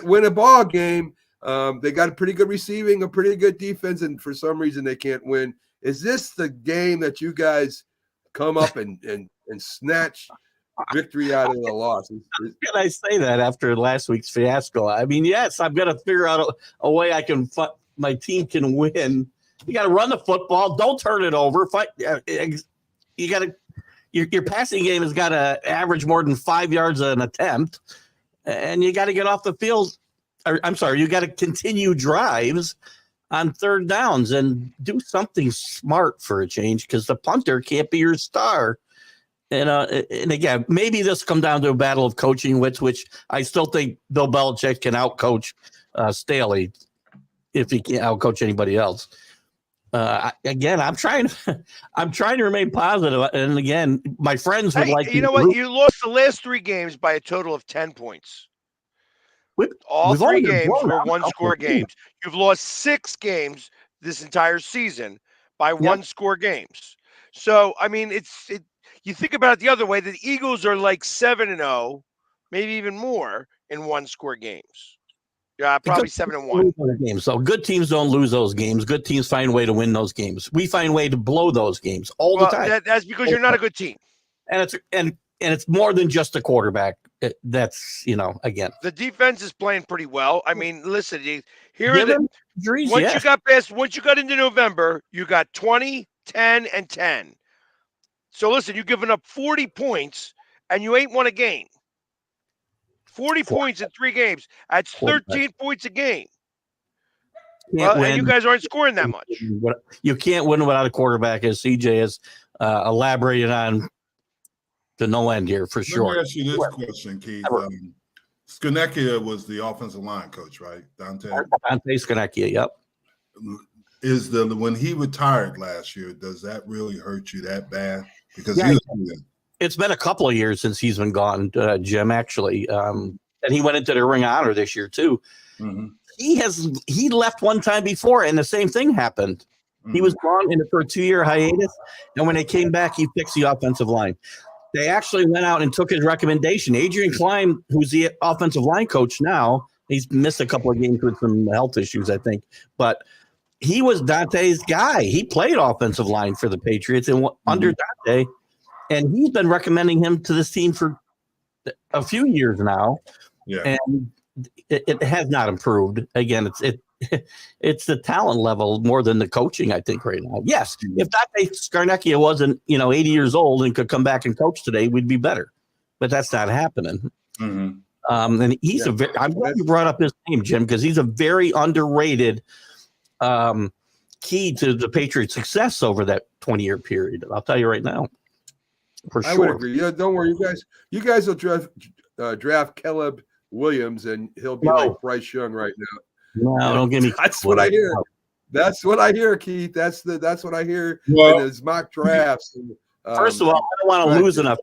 win a ball game. They got a pretty good receiving, a pretty good defense, and for some reason they can't win. Is this the game that you guys come up and snatch victory out of the loss. How can I say that after last week's fiasco? I mean, yes, I've got to figure out a way I can my team can win. You got to run the football. Don't turn it over. You got to. Your passing game has got to average more than 5 yards an attempt, and you got to get off the field. I'm sorry, you got to continue drives on third downs and do something smart for a change, because the punter can't be your star. And again, maybe this come down to a battle of coaching wits, which I still think Bill Belichick can outcoach Staley if he can't outcoach anybody else. Again, I'm trying to remain positive. And again, my friends would like. You know what? You lost the last 3 games by a total of 10 points. All 3 games were 1-score games. You've lost 6 games this entire season by 1-score games. So, I mean, you think about it the other way, the Eagles are like 7-0, maybe even more in 1-score games. Yeah, probably 7-1. Games. So good teams don't lose those games. Good teams find a way to win those games. We find a way to blow those games all the time. That's because you're not a good team. And it's more than just a quarterback. That's, again. The defense is playing pretty well. I mean, listen, once you got into November, you got 20, 10, and 10. So listen, you've given up 40 points and you ain't won a game. 40 points in 3 games. That's 13 points a game. And you guys aren't scoring that much. You can't win without a quarterback, as CJ has elaborated on to no end here, for sure. Let me ask you this question, Keith. Scarnecchia was the offensive line coach, right? Dante Scarnecchia, yep. When he retired last year, does that really hurt you that bad? Because it's been a couple of years since he's been gone, Jim, actually. And he went into the Ring of Honor this year, too. Mm-hmm. He left one time before, and the same thing happened. Mm-hmm. He was gone for a 2-year hiatus, and when they came back, he fixed the offensive line. They actually went out and took his recommendation. Adrian Klein, who's the offensive line coach now, he's missed a couple of games with some health issues, I think. But he was Dante's guy. He played offensive line for the Patriots and under Dante. And he's been recommending him to this team for a few years now. Yeah. And it has not improved. Again, it's the talent level more than the coaching, I think, right now. Yes, if Dante Scarnecchia wasn't, 80 years old and could come back and coach today, we'd be better. But that's not happening. Mm-hmm. And he's I'm glad you brought up his name, Jim, because he's a very underrated key to the Patriots' success over that 20-year period. I'll tell you right now. For sure. I would agree. Yeah, don't worry, you guys will draft Caleb Williams, and he'll be like Bryce Young right now. No, don't give me. That's what I hear. That's what I hear, Keith. That's what I hear in his mock drafts. And, first of all, I don't want to lose enough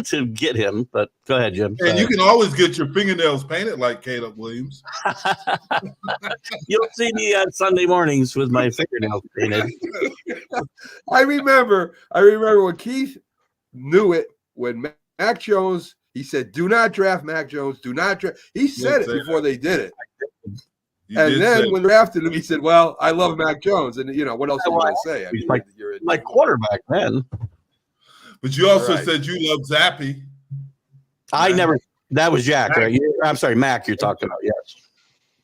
to get him. But go ahead, Jim. And you can always get your fingernails painted like Caleb Williams. You'll see me on Sunday mornings with my fingernails painted. I remember when Keith knew it when Mac Jones. He said, "Do not draft Mac Jones. Do not draft." He said it before they did it. And then when they drafted him, he said, "Well, I love Mac Jones." And what else do you want to say? I mean, you're my quarterback then. But you also said you love Zappy. I never. That was Jack. Right? I'm sorry, Mac. You're talking about, yes.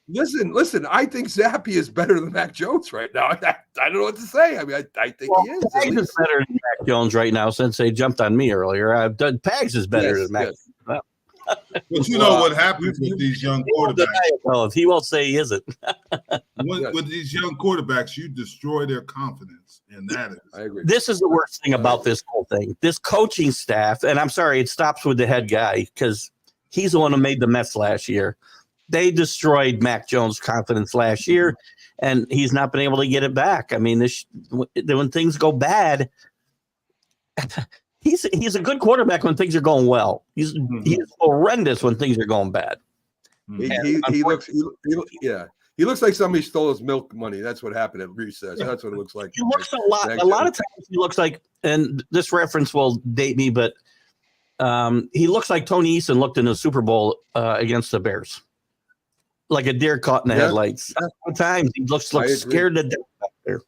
Listen. I think Zappy is better than Mac Jones right now. I don't know what to say. I mean, I think he is. Pags is better than Mac Jones right now since they jumped on me earlier. I've done Pags is better than Mac. Yes. Well, but you know what happens with these young quarterbacks. He won't say he isn't. With these young quarterbacks, you destroy their confidence, and that is. I agree. This is the worst thing about this whole thing. This coaching staff, and I'm sorry, it stops with the head guy because he's the one who made the mess last year. They destroyed Mac Jones' confidence last year, and he's not been able to get it back. I mean, when things go bad, he's a good quarterback when things are going well. He's horrendous when things are going bad. He looks like somebody stole his milk money. That's what happened at recess. That's what it looks like. He looks a lot of times he looks like, and this reference will date me, but he looks like Tony Eason looked in the Super Bowl against the Bears. Like a deer caught in the headlights. Sometimes he looks scared to death back there.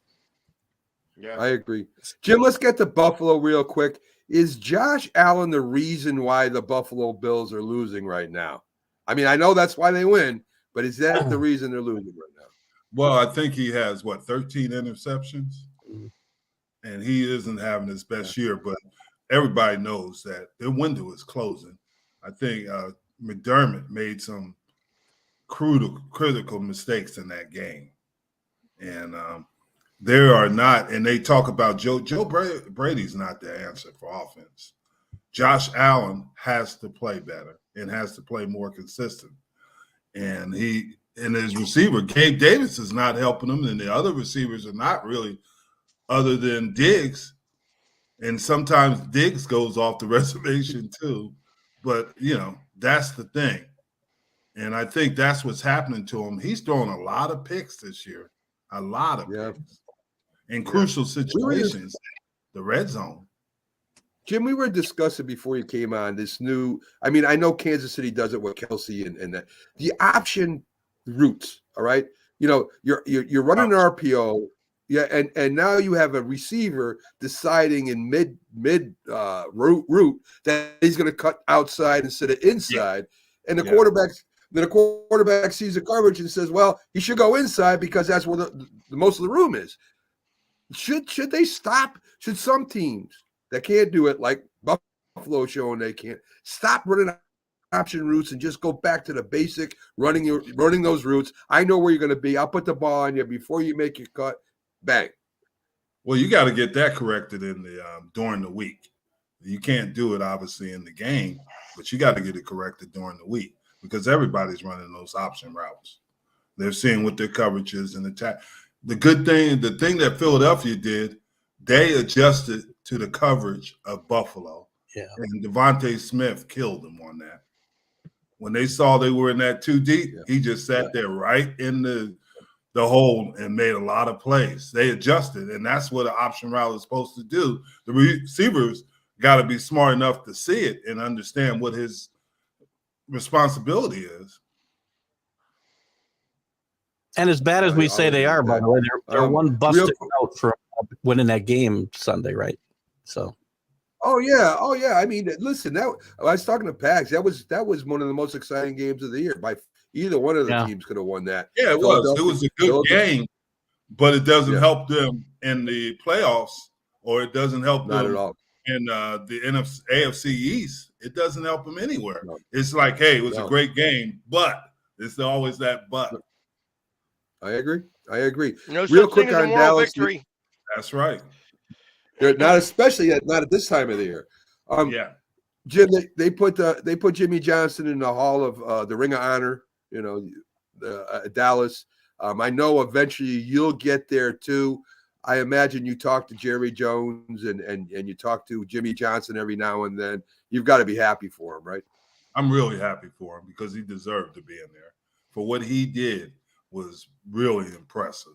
Yeah. I agree. Jim, let's get to Buffalo real quick. Is Josh Allen the reason why the Buffalo Bills are losing right now? I mean, I know that's why they win, but is that the reason they're losing right now? Well, I think he has 13 interceptions, and he isn't having his best year. But everybody knows that their window is closing. I think McDermott made some critical mistakes in that game, and there are not. And they talk about Joe Brady's not the answer for offense. Josh Allen has to play better and has to play more consistent. And his receiver, Gabe Davis, is not helping him, and the other receivers are not really, other than Diggs. And sometimes Diggs goes off the reservation too. But, that's the thing. And I think that's what's happening to him. He's throwing a lot of picks this year, a lot of picks in crucial situations, the red zone. Jim, we were discussing before you came on this new. I mean, I know Kansas City does it with Kelsey and that the option routes. All right, you're running an RPO, and now you have a receiver deciding in mid route that he's going to cut outside instead of inside, and the quarterback sees the coverage and says, "Well, he should go inside because that's where the most of the room is." Should they stop? Should some teams that can't do it, like Buffalo showing they can't, stop running option routes and just go back to the basic running those routes? I know where you're going to be. I'll put the ball on you before you make your cut. Bang. Well, you got to get that corrected in the during the week. You can't do it obviously in the game, but you got to get it corrected during the week because everybody's running those option routes. They're seeing what their coverage is and attack. The thing that Philadelphia did, they adjusted to the coverage of Buffalo. Yeah. And Devontae Smith killed them on that. When they saw they were in that too deep, he just sat there right in the hole and made a lot of plays. They adjusted, and that's what an option route is supposed to do. The receivers got to be smart enough to see it and understand what his responsibility is. And as bad as we say they are, by the way, they're one busted out for winning that game Sunday, right? So. Oh yeah. I mean, listen, I was talking to Pags. That was one of the most exciting games of the year. By either one of the teams could have won that. Yeah, it was. It was a good game, but it doesn't help them in the playoffs, or it doesn't help them at all in the AFC East. It doesn't help them anywhere. No. It's like, hey, it was a great game, but it's always that but. I agree. No Real such quick thing as on a moral Dallas. Victory. That's right. They're not, especially not at this time of the year. Jim, they put Jimmy Johnson in the Hall of the Ring of Honor. Dallas. I know eventually you'll get there too. I imagine you talk to Jerry Jones and you talk to Jimmy Johnson every now and then. You've got to be happy for him, right? I'm really happy for him because he deserved to be in there. For what he did was really impressive.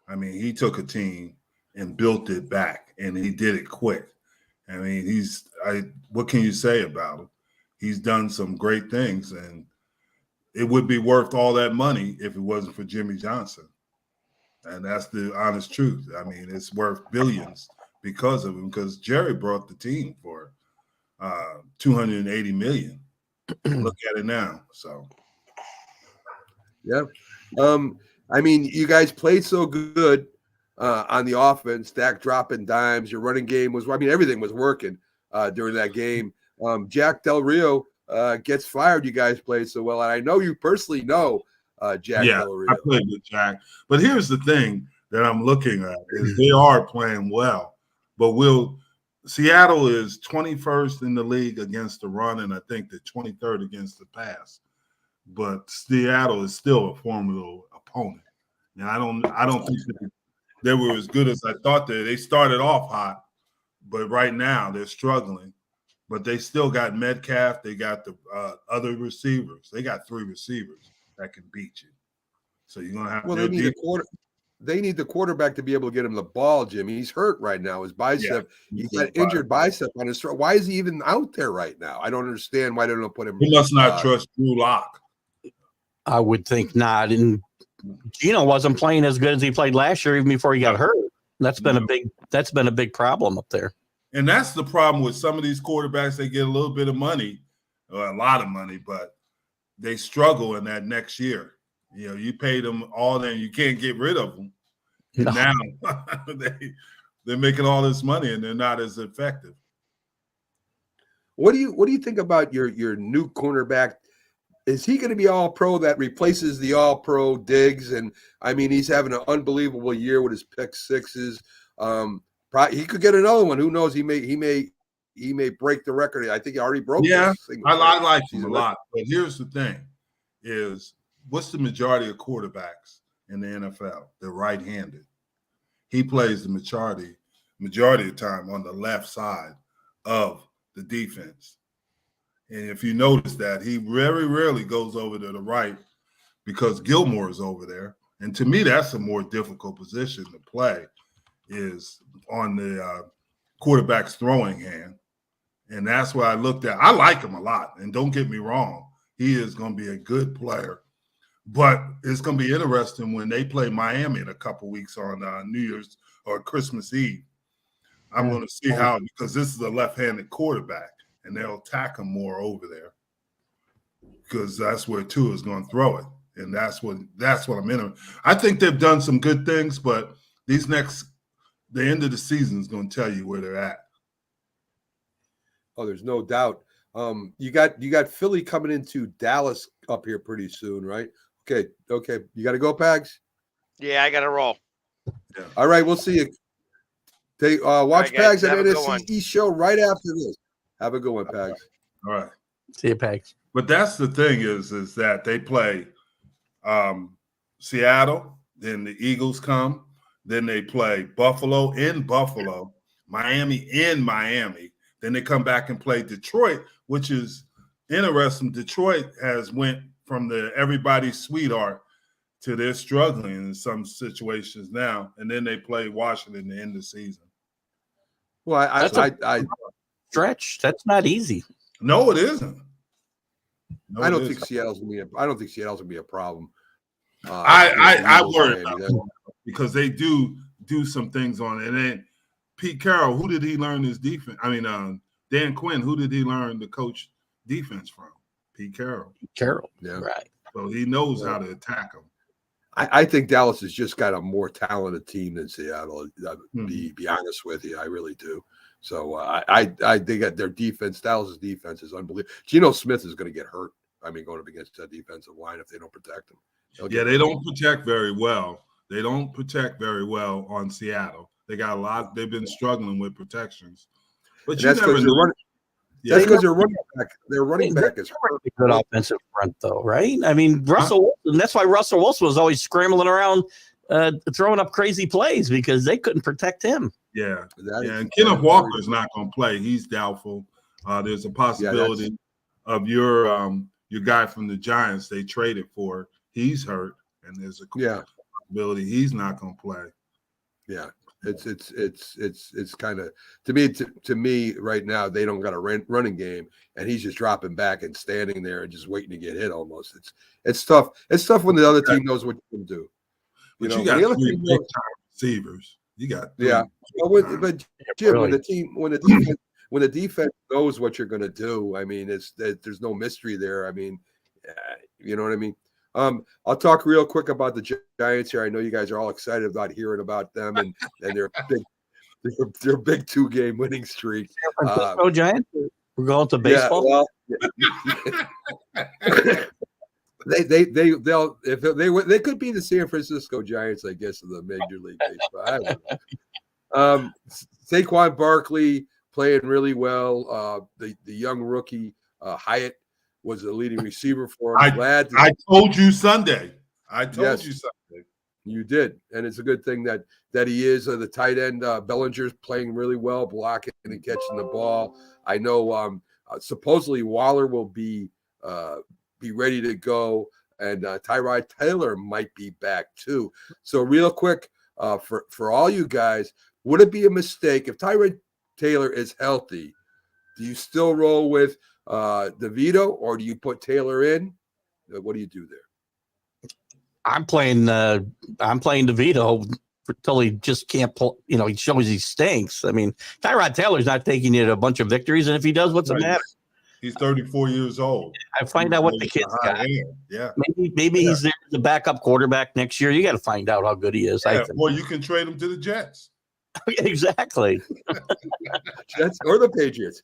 I mean, he took a team and built it back, and he did it quick. I mean, what can you say about him? He's done some great things, and it would be worth all that money if it wasn't for Jimmy Johnson. And that's the honest truth. I mean, it's worth billions because of him, because Jerry brought the team for $280 million. Look at it now. So, yeah. I mean, you guys played so good on the offense, Dak dropping dimes. Your running game was, everything was working during that game. Jack Del Rio gets fired. You guys played so well. And I know you personally know Jack Del Rio. I played with Jack. But here's the thing that I'm looking at is they are playing well. But Seattle is 21st in the league against the run, and I think the 23rd against the pass. But Seattle is still a formidable opponent. And I don't think they were as good as I thought they started off hot, but right now they're struggling. But they still got Metcalf. They got the other receivers. They got 3 receivers that can beat you. So you're gonna have. Well, they need the quarterback to be able to get him the ball, Jimmy. He's hurt right now. His bicep. He's got injured bicep on his throat. Why is he even out there right now? I don't understand why they don't put him. He must not trust Drew Lock. I would think not. And Gino wasn't playing as good as he played last year, even before he got hurt. That's been a big problem up there. And that's the problem with some of these quarterbacks. They get a little bit of money, or a lot of money, but they struggle in that next year. You know, you pay them all, and you can't get rid of them. And now they're making all this money, and they're not as effective. What do you think about your new cornerback? Is he going to be all pro that replaces the all pro Diggs? And I mean, he's having an unbelievable year with his pick sixes. He could get another one. Who knows? He may break the record. I think he already broke. Yeah, I like him a lot. But here's the thing: is what's the majority of quarterbacks in the NFL? They're right-handed. He plays the majority of the time on the left side of the defense. And if you notice that, he very rarely goes over to the right because Gilmore is over there. And to me, that's a more difficult position to play, is on the quarterback's throwing hand. And that's why I looked at. I like him a lot. And don't get me wrong, he is going to be a good player. But it's going to be interesting when they play Miami in a couple weeks on New Year's or Christmas Eve. I'm going to see how, because this is a left-handed quarterback, and they'll attack him more over there because that's where Tua is going to throw it, and that's what I'm in. I think they've done some good things, but the end of the season is going to tell you where they're at. Oh, there's no doubt. You got Philly coming into Dallas up here pretty soon, right? Okay. You got to go, Pags? Yeah, I got to roll. Yeah. All right, we'll see you. Watch right, guys, Pags and have a good one. NSCE show right after this. Have a good one, Pags. All right. See you, Pags. But that's the thing is that they play Seattle, then the Eagles come, then they play Buffalo in Buffalo, Miami in Miami. Then they come back and play Detroit, which is interesting. Detroit has went from the everybody's sweetheart to they're struggling in some situations now, and then they play Washington to end the season. Well, I stretch. That's not easy. No, it isn't. No, I don't think Seattle's gonna be a problem. I worry about that because they do some things on it. And then Pete Carroll, who did he learn his defense? I mean, Dan Quinn, who did he learn to coach defense from? Pete Carroll. Yeah, right. So he knows how to attack them. I think Dallas has just got a more talented team than Seattle. Be honest with you, I really do. So they got their defense. Dallas' defense is unbelievable. Geno Smith is going to get hurt. I mean, going up against that defensive line if they don't protect him. They don't protect very well. They don't protect very well on Seattle. They got a lot. They've been struggling with protections. But you never know. That's because their running back is a good offensive front, though, right? I mean, Russell Wilson. That's why Russell Wilson was always scrambling around, throwing up crazy plays because they couldn't protect him. Yeah. And Kenneth Walker is not going to play. He's doubtful. There's a possibility of your guy from the Giants they traded for. He's hurt, and there's a possibility he's not going to play. Yeah. It's kind of to me right now they don't got a running game and he's just dropping back and standing there and just waiting to get hit almost. It's tough. It's tough when the other team knows what you can do. You got three big time receivers. You got but Jim, really? when the defense knows what you're going to do, I mean there's no mystery there. I mean, you know what I mean. I'll talk real quick about the Giants here. I know you guys are all excited about hearing about them and their big 2-game winning streak. San Francisco Giants. We're going to baseball. They could be the San Francisco Giants, I guess, of the Major League Baseball. I don't know. Saquon Barkley playing really well. The young rookie Hyatt was the leading receiver for him. I told you Sunday. You did, and it's a good thing that he is the tight end. Bellinger's playing really well, blocking and catching the ball. I know supposedly Waller will be ready to go, and Tyrod Taylor might be back too. So real quick, for all you guys, would it be a mistake if Tyrod Taylor is healthy? Do you still roll with DeVito, or do you put Taylor in? What do you do there? I'm playing DeVito until he just can't pull. He shows he stinks. I mean, Tyrod Taylor's not taking you to a bunch of victories, and if he does, what's the matter? He's 34 years old. I find out what the kid's got. Yeah. Maybe he's there as a backup quarterback next year. You got to find out how good he is. I think. Or you can trade him to the Jets. Exactly. Jets or the Patriots.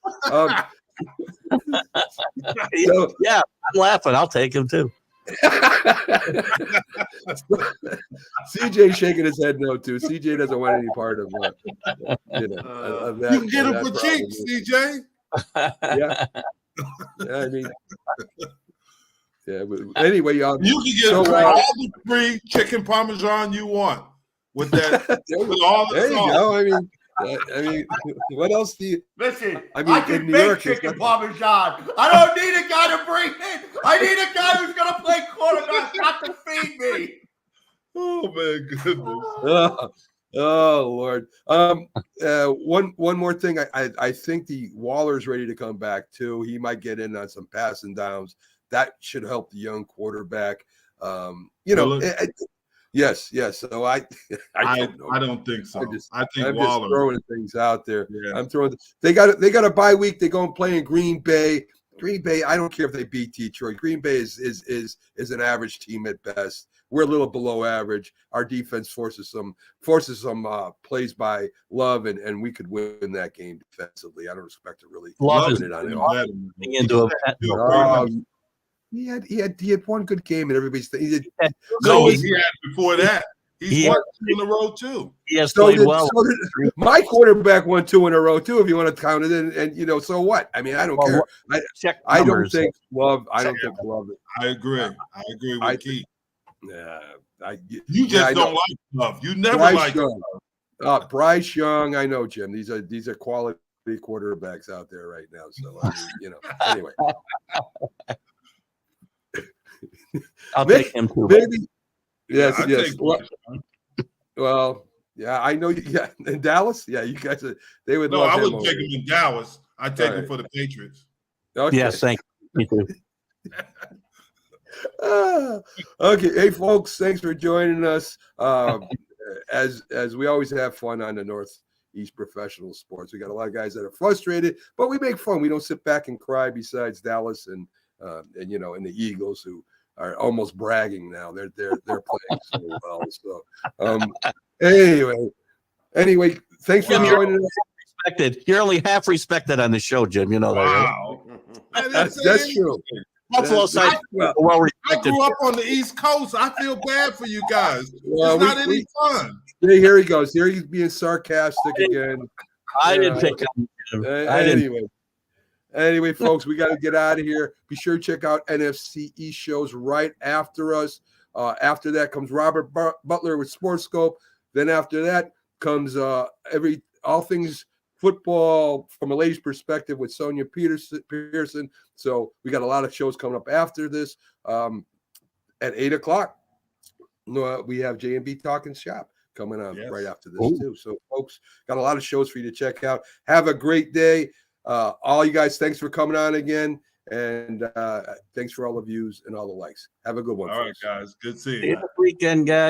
Yeah, I'm laughing. I'll take him too. CJ shaking his head no too. CJ doesn't want any part of that. You get him for cheap, CJ. Yeah. I mean, yeah. But anyway, you can get all the free chicken parmesan you want with that. With all the there you sauce. go. I mean, what else do you? Listen, I mean, I can in New make York, chicken parmesan. I don't need a guy to bring in. I need a guy who's going to play quarterback, not to feed me. Oh my goodness. Oh Lord. One more thing. I think the Waller's ready to come back too. He might get in on some passing downs. That should help the young quarterback. Yes. So I don't think so. I think I'm Waller. just throwing things out there. Yeah. I'm throwing. They got a bye week. They go and play in Green Bay. Green Bay. I don't care if they beat Detroit. Green Bay is an average team at best. We're a little below average. Our defense forces some plays by Love, and we could win that game defensively. I don't expect to really Love it on it. Into a He had one good game, and everybody's he did. No, he had before that. He's won 2 in a row too. He has played well. My quarterback won 2 in a row too. If you want to count it in, and so what? I mean, I don't care. I don't think Love. I don't think Love. I agree. I agree with Keith. You just don't like Love. You never like Love. Bryce Young. I know, Jim. These are quality quarterbacks out there right now. So anyway. I'll take him too. Maybe. Yes. Well, yeah, I know. Yeah, in Dallas. Yeah, you guys. They would. No, love I him wouldn't take him in Dallas. I'd take him for the Patriots. Okay. Yes, thank you. Me too. Okay, hey folks, thanks for joining us. As we always have fun on the Northeast Professional Sports. We got a lot of guys that are frustrated, but we make fun. We don't sit back and cry. Besides Dallas and the Eagles, who are almost bragging now. They're playing so well. So anyway, thanks for joining us. Respected. You're only half respected on the show, Jim. You know that. Wow. Right? That's true. Buffalo side, well respected. I grew up on the East Coast. I feel bad for you guys. Well, it's not any fun. Here he goes. Here he's being sarcastic again. I didn't pick him. Anyway, folks, we got to get out of here. Be sure to check out NFC East shows right after us. After that comes Robert Butler with Sports Scope. Then after that comes all things football from a lady's perspective with Sonia Pearson. So we got a lot of shows coming up after this. At 8:00, we have J&B Talking Shop coming on right after this too. So folks, got a lot of shows for you to check out. Have a great day. All you guys, thanks for coming on again. And thanks for all the views and all the likes. Have a good one. All folks. right, guys. Good seeing you. Weekend, guys.